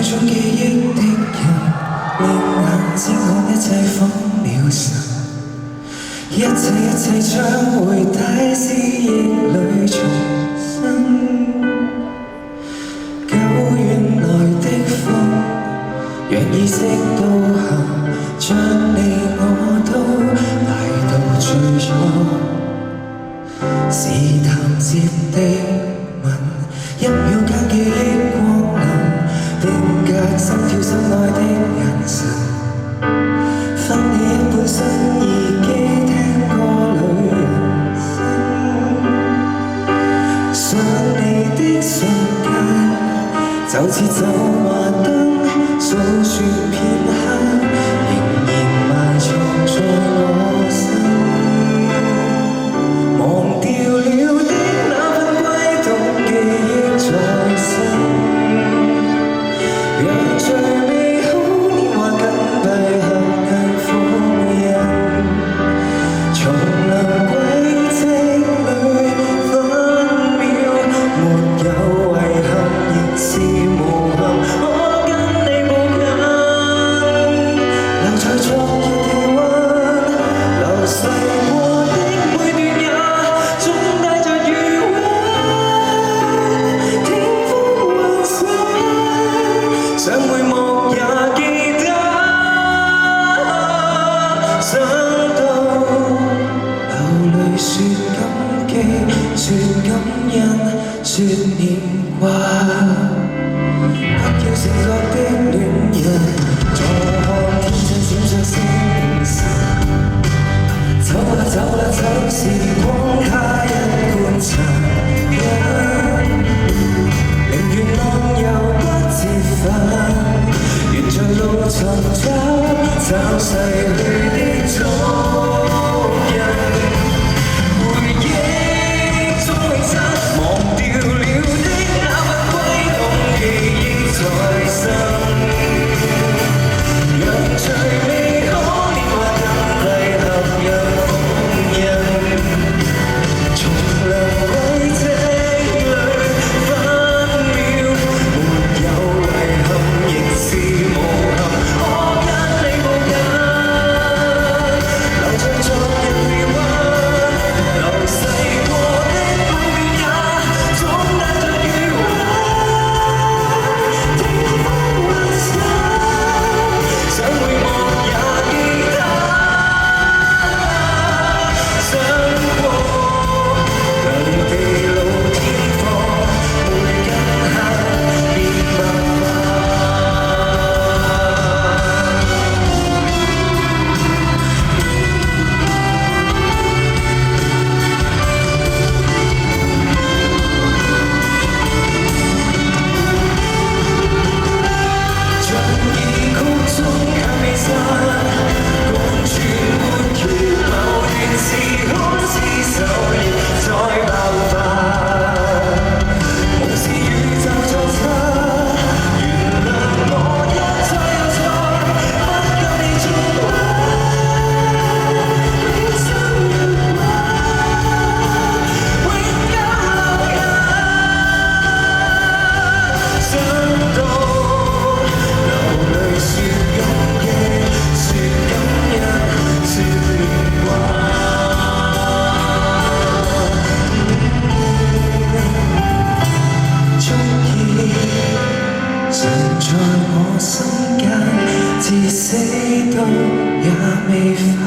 種記憶的人，令眼睛看一切瘋了神，一切將會帶思憶裏重生。久遠來的風，讓意識導航，將你我都帶到最初。試探接的吻，一秒間記憶光臨，定格心跳心內的眼神。分你一本新耳機，聽歌裏人生。想你的瞬間，就似走馬燈，數算片刻，仍然埋藏在我心。忘掉了的那份悸動，記憶在身，讓最美好年華緊閉合硬封印，重臨軌跡裏分秒，沒有遺憾亦是無憾，我跟你無間，留在昨日的溫，流逝過的每段也總帶着餘溫，天風雲散，想回目也記得，想到流淚說感激，說感恩，說念掛，不要承諾的戀人，坐看天真閃爍星辰。走啦走啦走，時光它一觀察，寧願浪遊不折返，願在路尋找逝去的蹤印，回憶中永生，忘掉了的那份悸動，記憶在心，讓最美好年華緊閉合入封印，重臨軌跡裏分秒，沒有遺憾亦是無憾，我跟你無間，留在昨日氣溫，流逝過的半段也總帶着餘溫，天風雲散，想回目也記得，想過能地老天荒，每一刻變白髮。像異曲中也未散，共存沒於某段時空，廝守亦再爆發，無視宇宙錯差，原諒我一錯又錯，不跟你重溫，永生如畫，永久留下，想到流淚說感激，說感恩，說念掛，足以藏在我心間，至死都也未分。